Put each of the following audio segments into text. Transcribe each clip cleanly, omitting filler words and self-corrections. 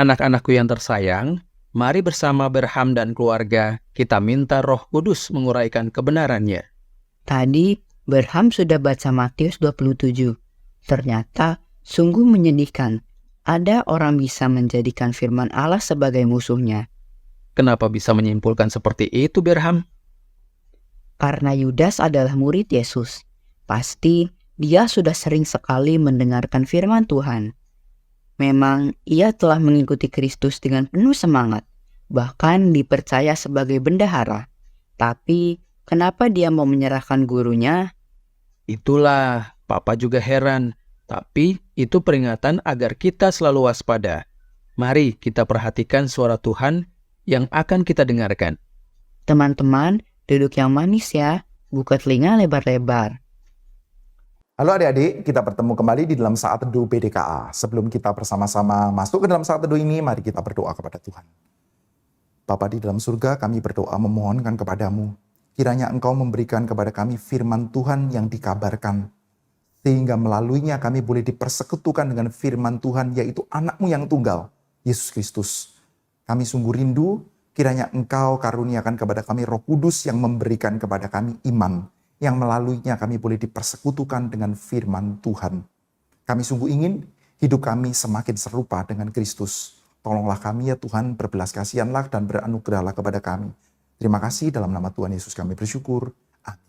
Anak-anakku yang tersayang, mari bersama Berham dan keluarga kita minta Roh Kudus menguraikan kebenarannya. Tadi Berham sudah baca Matius 27. Ternyata sungguh menyedihkan. Ada orang bisa menjadikan firman Allah sebagai musuhnya. Kenapa bisa menyimpulkan seperti itu, Berham? Karena Yudas adalah murid Yesus. Pasti dia sudah sering sekali mendengarkan firman Tuhan. Memang ia telah mengikuti Kristus dengan penuh semangat, bahkan dipercaya sebagai bendahara. Tapi kenapa dia mau menyerahkan gurunya? Itulah, Papa juga heran. Tapi itu peringatan agar kita selalu waspada. Mari kita perhatikan suara Tuhan yang akan kita dengarkan. Teman-teman, duduk yang manis ya, buka telinga lebar-lebar. Halo adik-adik, kita bertemu kembali di dalam saat teduh BDKA. Sebelum kita bersama-sama masuk ke dalam saat teduh ini, mari kita berdoa kepada Tuhan. Bapa di dalam surga, kami berdoa memohonkan kepadamu, kiranya Engkau memberikan kepada kami firman Tuhan yang dikabarkan, sehingga melaluinya kami boleh dipersekutukan dengan firman Tuhan, yaitu anak-Mu yang tunggal, Yesus Kristus. Kami sungguh rindu, kiranya Engkau karuniakan kepada kami Roh Kudus yang memberikan kepada kami iman, yang melaluinya kami boleh dipersekutukan dengan firman Tuhan. Kami sungguh ingin hidup kami semakin serupa dengan Kristus. Tolonglah kami ya Tuhan, berbelas kasihanlah dan beranugerahlah kepada kami. Terima kasih dalam nama Tuhan Yesus kami bersyukur. Amin.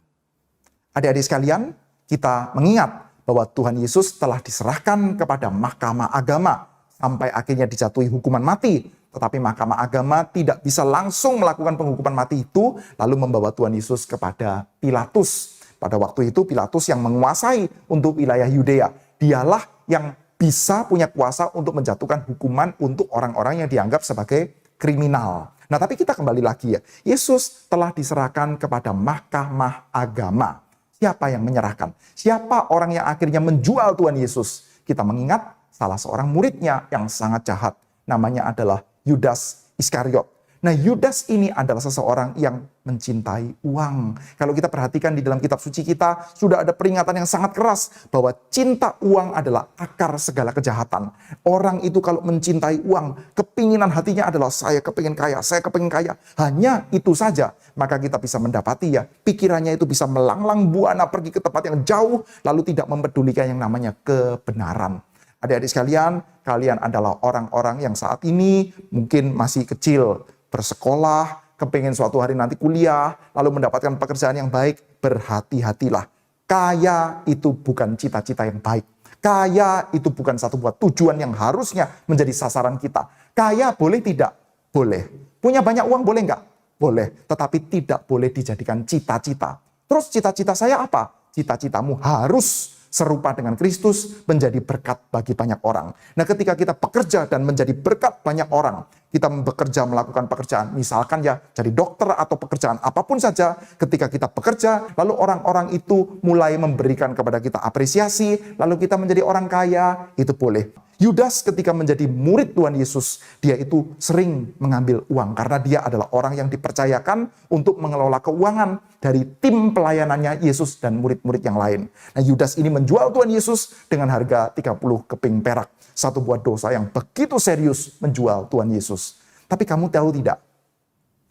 Adik-adik sekalian, kita mengingat bahwa Tuhan Yesus telah diserahkan kepada mahkamah agama sampai akhirnya dijatuhi hukuman mati. Tetapi mahkamah agama tidak bisa langsung melakukan penghukuman mati itu, lalu membawa Tuhan Yesus kepada Pilatus. Pada waktu itu Pilatus yang menguasai untuk wilayah Yudea. Dialah yang bisa punya kuasa untuk menjatuhkan hukuman untuk orang-orang yang dianggap sebagai kriminal. Nah, tapi kita kembali lagi ya. Yesus telah diserahkan kepada mahkamah agama. Siapa yang menyerahkan? Siapa orang yang akhirnya menjual Tuhan Yesus? Kita mengingat salah seorang muridnya yang sangat jahat. Namanya adalah Yudas Iskariot. Nah, Yudas ini adalah seseorang yang mencintai uang. Kalau kita perhatikan di dalam kitab suci kita, sudah ada peringatan yang sangat keras bahwa cinta uang adalah akar segala kejahatan. Orang itu kalau mencintai uang, kepinginan hatinya adalah saya kepingin kaya, saya kepingin kaya. Hanya itu saja, maka kita bisa mendapati ya, pikirannya itu bisa melanglang buana pergi ke tempat yang jauh, lalu tidak mempedulikan yang namanya kebenaran. Adik-adik sekalian, kalian adalah orang-orang yang saat ini mungkin masih kecil, bersekolah, kepingin suatu hari nanti kuliah, lalu mendapatkan pekerjaan yang baik. Berhati-hatilah. Kaya itu bukan cita-cita yang baik. Kaya itu bukan satu buat tujuan yang harusnya menjadi sasaran kita. Kaya boleh tidak? Boleh. Punya banyak uang boleh enggak? Boleh. Tetapi tidak boleh dijadikan cita-cita. Terus cita-cita saya apa? Cita-citamu harus serupa dengan Kristus, menjadi berkat bagi banyak orang. Nah, ketika kita bekerja dan menjadi berkat banyak orang, kita bekerja melakukan pekerjaan, misalkan ya jadi dokter atau pekerjaan apapun saja, ketika kita bekerja, lalu orang-orang itu mulai memberikan kepada kita apresiasi, lalu kita menjadi orang kaya, itu boleh. Yudas ketika menjadi murid Tuhan Yesus, dia itu sering mengambil uang karena dia adalah orang yang dipercayakan untuk mengelola keuangan dari tim pelayanannya Yesus dan murid-murid yang lain. Nah, Yudas ini menjual Tuhan Yesus dengan harga 30 keping perak. Satu buah dosa yang begitu serius menjual Tuhan Yesus. Tapi kamu tahu tidak?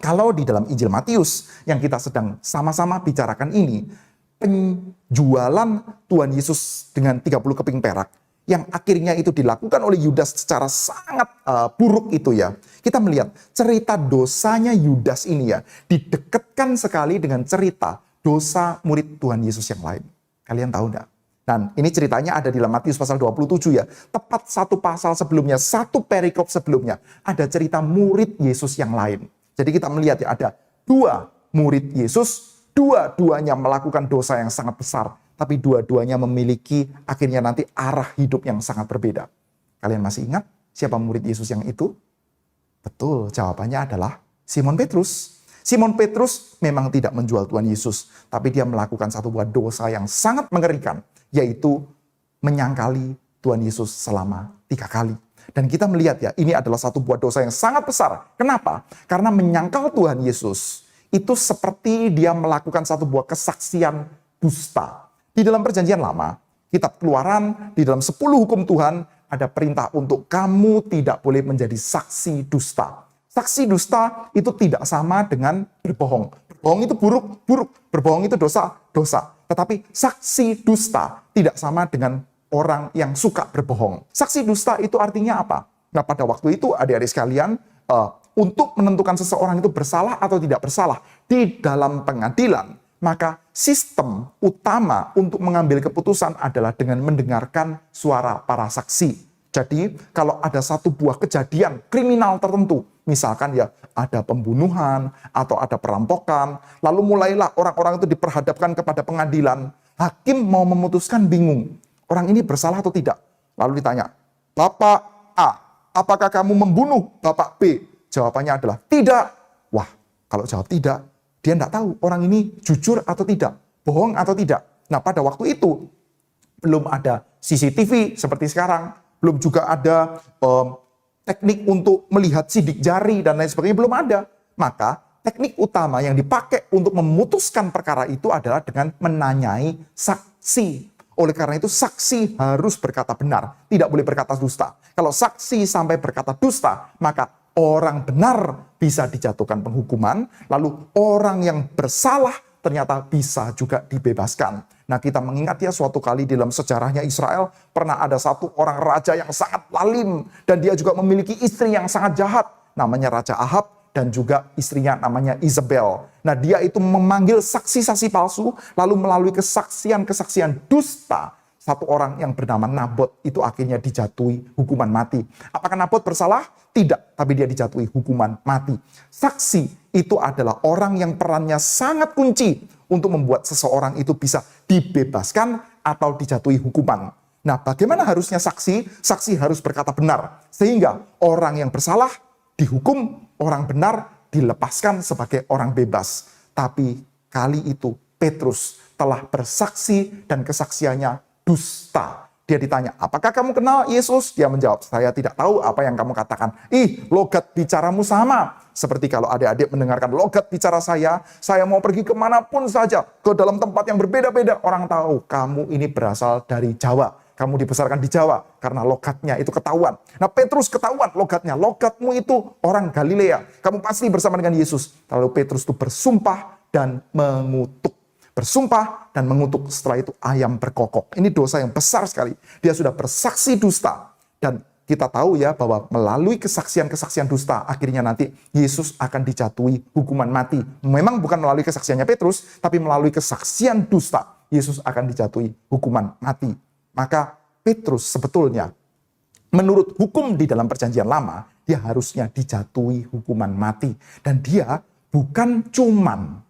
Kalau di dalam Injil Matius yang kita sedang sama-sama bicarakan ini, penjualan Tuhan Yesus dengan 30 keping perak, yang akhirnya itu dilakukan oleh Yudas secara sangat buruk itu ya. Kita melihat cerita dosanya Yudas ini ya, didekatkan sekali dengan cerita dosa murid Tuhan Yesus yang lain. Kalian tahu enggak? Dan ini ceritanya ada di dalam Matius pasal 27 ya. Tepat satu pasal sebelumnya, satu perikop sebelumnya, ada cerita murid Yesus yang lain. Jadi kita melihat ya, ada dua murid Yesus, dua-duanya melakukan dosa yang sangat besar. Tapi dua-duanya memiliki akhirnya nanti arah hidup yang sangat berbeda. Kalian masih ingat siapa murid Yesus yang itu? Betul, jawabannya adalah Simon Petrus. Simon Petrus memang tidak menjual Tuhan Yesus, tapi dia melakukan satu buah dosa yang sangat mengerikan, yaitu menyangkali Tuhan Yesus selama 3 kali. Dan kita melihat ya, ini adalah satu buah dosa yang sangat besar. Kenapa? Karena menyangkal Tuhan Yesus itu seperti dia melakukan satu buah kesaksian dusta. Di dalam perjanjian lama, kitab Keluaran, di dalam 10 hukum Tuhan, ada perintah untuk kamu tidak boleh menjadi saksi dusta. Saksi dusta itu tidak sama dengan berbohong. Berbohong itu buruk, berbohong itu dosa. Tetapi saksi dusta tidak sama dengan orang yang suka berbohong. Saksi dusta itu artinya apa? Nah, pada waktu itu adik-adik sekalian, untuk menentukan seseorang itu bersalah atau tidak bersalah di dalam pengadilan, maka sistem utama untuk mengambil keputusan adalah dengan mendengarkan suara para saksi. Jadi, kalau ada satu buah kejadian kriminal tertentu, misalkan ya ada pembunuhan atau ada perampokan, lalu mulailah orang-orang itu diperhadapkan kepada pengadilan, hakim mau memutuskan bingung, orang ini bersalah atau tidak. Lalu ditanya, Bapak A, apakah kamu membunuh Bapak B? Jawabannya adalah tidak. Wah, kalau jawab tidak, dia tidak tahu orang ini jujur atau tidak, bohong atau tidak. Nah, pada waktu itu belum ada CCTV seperti sekarang, belum juga ada teknik untuk melihat sidik jari dan lain sebagainya, belum ada. Maka teknik utama yang dipakai untuk memutuskan perkara itu adalah dengan menanyai saksi. Oleh karena itu saksi harus berkata benar, tidak boleh berkata dusta. Kalau saksi sampai berkata dusta, maka orang benar bisa dijatuhkan penghukuman, lalu orang yang bersalah ternyata bisa juga dibebaskan. Nah, kita mengingat ya suatu kali dalam sejarahnya Israel, pernah ada satu orang raja yang sangat lalim, dan dia juga memiliki istri yang sangat jahat, namanya Raja Ahab, dan juga istrinya namanya Isabel. Nah, dia itu memanggil saksi-saksi palsu, lalu melalui kesaksian-kesaksian dusta, satu orang yang bernama Nabot itu akhirnya dijatuhi hukuman mati. Apakah Nabot bersalah? Tidak, tapi dia dijatuhi hukuman mati. Saksi itu adalah orang yang perannya sangat kunci untuk membuat seseorang itu bisa dibebaskan atau dijatuhi hukuman. Nah, bagaimana harusnya saksi? Saksi harus berkata benar, sehingga orang yang bersalah dihukum, orang benar dilepaskan sebagai orang bebas. Tapi kali itu Petrus telah bersaksi dan kesaksiannya dusta. Dia ditanya, apakah kamu kenal Yesus? Dia menjawab, saya tidak tahu apa yang kamu katakan. Logat bicaramu sama. Seperti kalau adik-adik mendengarkan logat bicara saya mau pergi kemanapun saja, ke dalam tempat yang berbeda-beda. Orang tahu, kamu ini berasal dari Jawa. Kamu dibesarkan di Jawa, karena logatnya itu ketahuan. Nah, Petrus ketahuan logatnya. Logatmu itu orang Galilea. Kamu pasti bersama dengan Yesus. Lalu Petrus itu bersumpah dan mengutuk. Bersumpah dan mengutuk, setelah itu ayam berkokok. Ini dosa yang besar sekali. Dia sudah bersaksi dusta. Dan kita tahu ya bahwa melalui kesaksian-kesaksian dusta, akhirnya nanti Yesus akan dijatuhi hukuman mati. Memang bukan melalui kesaksiannya Petrus, tapi melalui kesaksian dusta, Yesus akan dijatuhi hukuman mati. Maka Petrus sebetulnya, menurut hukum di dalam perjanjian lama, dia harusnya dijatuhi hukuman mati. Dan dia bukan cuman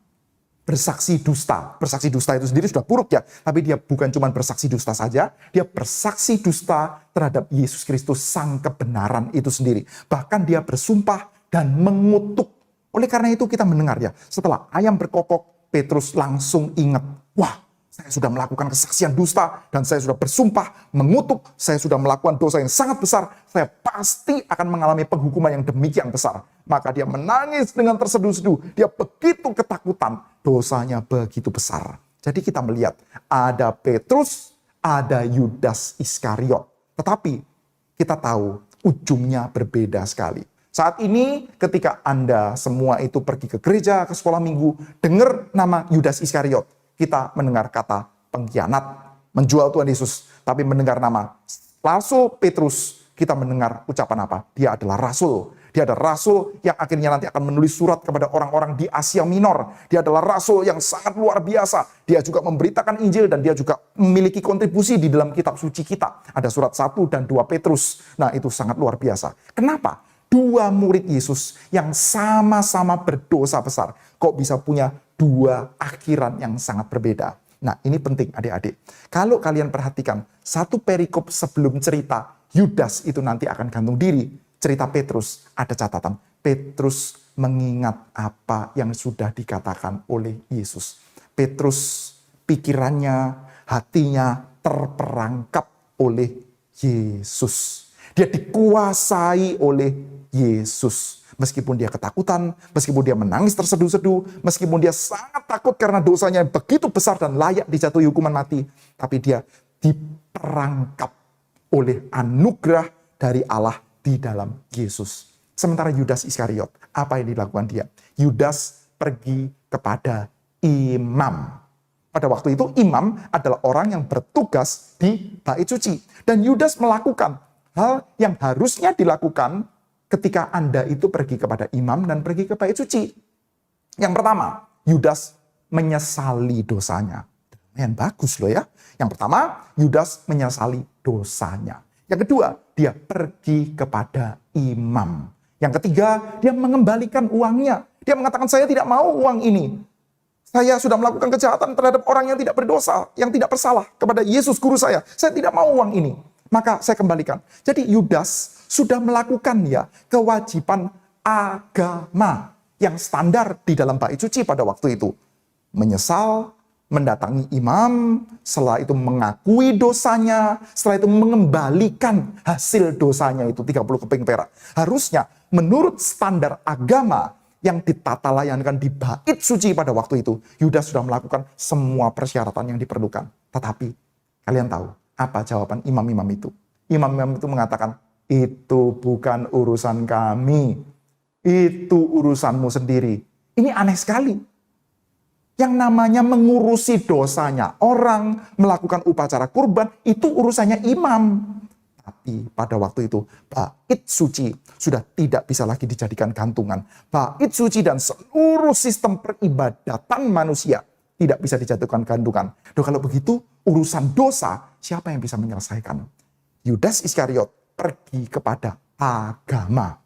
bersaksi dusta. Bersaksi dusta itu sendiri sudah buruk ya. Tapi dia bukan cuma bersaksi dusta saja. Dia bersaksi dusta terhadap Yesus Kristus, sang kebenaran itu sendiri. Bahkan dia bersumpah dan mengutuk. Oleh karena itu kita mendengar ya. Setelah ayam berkokok, Petrus langsung ingat. Wah, saya sudah melakukan kesaksian dusta. Dan saya sudah bersumpah, mengutuk. Saya sudah melakukan dosa yang sangat besar. Saya pasti akan mengalami penghukuman yang demikian besar. Maka dia menangis dengan terseduh-seduh. Dia begitu ketakutan. Dosanya begitu besar. Jadi kita melihat ada Petrus, ada Yudas Iskariot. Tetapi kita tahu ujungnya berbeda sekali. Saat ini ketika Anda semua itu pergi ke gereja, ke sekolah minggu, dengar nama Yudas Iskariot, kita mendengar kata pengkhianat, menjual Tuhan Yesus. Tapi mendengar nama Rasul Petrus, kita mendengar ucapan apa? Dia adalah rasul. Dia adalah rasul yang akhirnya nanti akan menulis surat kepada orang-orang di Asia Minor. Dia adalah rasul yang sangat luar biasa. Dia juga memberitakan Injil dan dia juga memiliki kontribusi di dalam kitab suci kita. Ada surat 1 dan 2 Petrus. Nah, itu sangat luar biasa. Kenapa? Dua murid Yesus yang sama-sama berdosa besar, kok bisa punya dua akhiran yang sangat berbeda. Nah, ini penting adik-adik. Kalau kalian perhatikan, satu perikop sebelum cerita Yudas itu nanti akan gantung diri, cerita Petrus, ada catatan. Petrus mengingat apa yang sudah dikatakan oleh Yesus. Petrus pikirannya, hatinya terperangkap oleh Yesus. Dia dikuasai oleh Yesus. Meskipun dia ketakutan, meskipun dia menangis terseduh-seduh, meskipun dia sangat takut karena dosanya begitu besar dan layak dijatuhi hukuman mati, tapi dia diperangkap oleh anugerah dari Allah di dalam Yesus. Sementara Yudas Iskariot, apa yang dilakukan dia? Yudas pergi kepada imam. Pada waktu itu imam adalah orang yang bertugas di bait suci. Dan Yudas melakukan hal yang harusnya dilakukan ketika Anda itu pergi kepada imam dan pergi ke bait suci. Yang pertama, Yudas menyesali dosanya. Yang bagus loh ya. Yang pertama, Yudas menyesali dosanya. Yang kedua, dia pergi kepada imam. Yang ketiga, dia mengembalikan uangnya. Dia mengatakan, saya tidak mau uang ini. Saya sudah melakukan kejahatan terhadap orang yang tidak berdosa, yang tidak bersalah kepada Yesus guru saya. Saya tidak mau uang ini. Maka saya kembalikan. Jadi Yudas sudah melakukan ya kewajiban agama yang standar di dalam bait suci pada waktu itu. Menyesal, mendatangi imam, setelah itu mengakui dosanya, setelah itu mengembalikan hasil dosanya itu 30 keping perak. Harusnya menurut standar agama yang ditata layankan di bait suci pada waktu itu, Yudas sudah melakukan semua persyaratan yang diperlukan. Tetapi kalian tahu apa jawaban imam-imam itu? Imam-imam itu mengatakan, itu bukan urusan kami, itu urusanmu sendiri. Ini aneh sekali. Yang namanya mengurusi dosanya orang, melakukan upacara kurban, itu urusannya imam. Tapi pada waktu itu, bait suci sudah tidak bisa lagi dijadikan gantungan. Bait suci dan seluruh sistem peribadatan manusia tidak bisa dijatuhkan gantungan. Duh, kalau begitu, urusan dosa, siapa yang bisa menyelesaikan? Yudas Iskariot pergi kepada agama.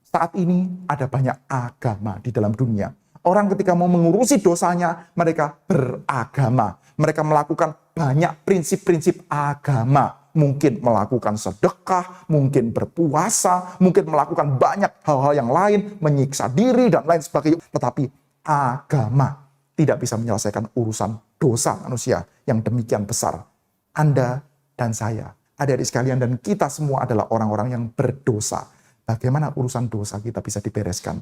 Saat ini ada banyak agama di dalam dunia. Orang ketika mau mengurusi dosanya, mereka beragama. Mereka melakukan banyak prinsip-prinsip agama. Mungkin melakukan sedekah, mungkin berpuasa, mungkin melakukan banyak hal-hal yang lain, menyiksa diri dan lain sebagainya. Tetapi agama tidak bisa menyelesaikan urusan dosa manusia yang demikian besar. Anda dan saya, adik-adik sekalian, dan kita semua adalah orang-orang yang berdosa. Bagaimana urusan dosa kita bisa dibereskan?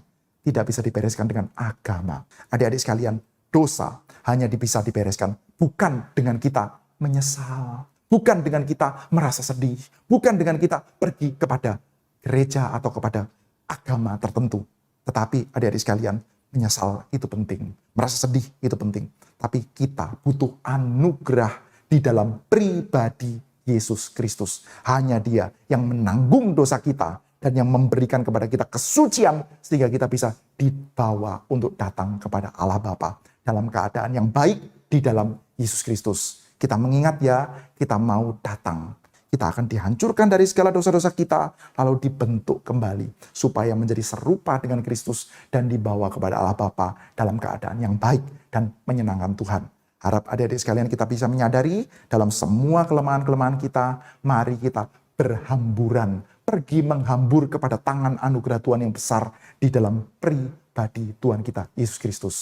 Tidak bisa dibereskan dengan agama. Adik-adik sekalian, dosa hanya bisa dibereskan bukan dengan kita menyesal, bukan dengan kita merasa sedih, bukan dengan kita pergi kepada gereja atau kepada agama tertentu. Tetapi adik-adik sekalian, menyesal itu penting, merasa sedih itu penting. Tapi kita butuh anugerah di dalam pribadi Yesus Kristus. Hanya Dia yang menanggung dosa kita dan yang memberikan kepada kita kesucian sehingga kita bisa dibawa untuk datang kepada Allah Bapa dalam keadaan yang baik di dalam Yesus Kristus. Kita mengingat ya, kita mau datang. Kita akan dihancurkan dari segala dosa-dosa kita, lalu dibentuk kembali supaya menjadi serupa dengan Kristus dan dibawa kepada Allah Bapa dalam keadaan yang baik dan menyenangkan Tuhan. Harap adik-adik sekalian kita bisa menyadari dalam semua kelemahan-kelemahan kita, mari kita berhamburan, pergi menghambur kepada tangan anugerah Tuhan yang besar di dalam pribadi Tuhan kita, Yesus Kristus.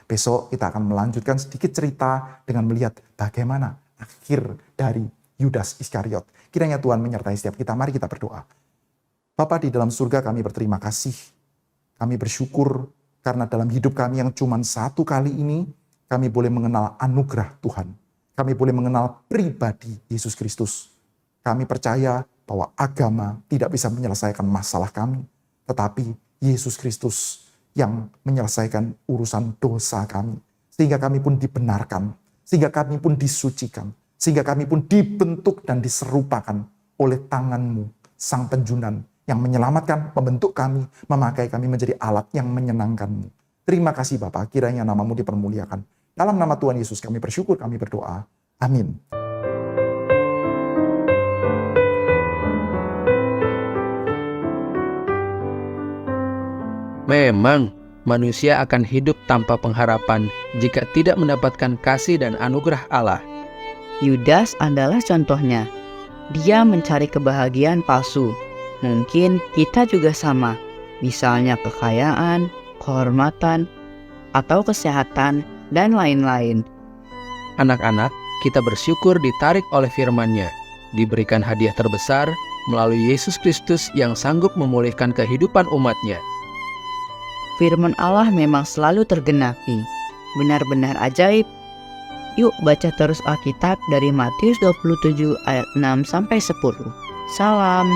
Besok kita akan melanjutkan sedikit cerita dengan melihat bagaimana akhir dari Yudas Iskariot. Kiranya Tuhan menyertai setiap kita. Mari kita berdoa. Bapa di dalam surga, kami berterima kasih. Kami bersyukur karena dalam hidup kami yang cuma satu kali ini, kami boleh mengenal anugerah Tuhan. Kami boleh mengenal pribadi Yesus Kristus. Kami percaya bahwa agama tidak bisa menyelesaikan masalah kami. Tetapi Yesus Kristus yang menyelesaikan urusan dosa kami. Sehingga kami pun dibenarkan. Sehingga kami pun disucikan. Sehingga kami pun dibentuk dan diserupakan oleh tangan-Mu, Sang Penjunan, yang menyelamatkan, membentuk kami, memakai kami menjadi alat yang menyenangkan-Mu. Terima kasih Bapa, kiranya nama-Mu dipermuliakan. Dalam nama Tuhan Yesus kami bersyukur, kami berdoa. Amin. Memang, manusia akan hidup tanpa pengharapan jika tidak mendapatkan kasih dan anugerah Allah. Yudas adalah contohnya. Dia mencari kebahagiaan palsu. Mungkin kita juga sama. Misalnya kekayaan, kehormatan, atau kesehatan, dan lain-lain. Anak-anak, kita bersyukur ditarik oleh firman-Nya, diberikan hadiah terbesar melalui Yesus Kristus yang sanggup memulihkan kehidupan umat-Nya. Firman Allah memang selalu tergenapi, benar-benar ajaib. Yuk baca terus Alkitab dari Matius 27 ayat 6 sampai 10. Salam.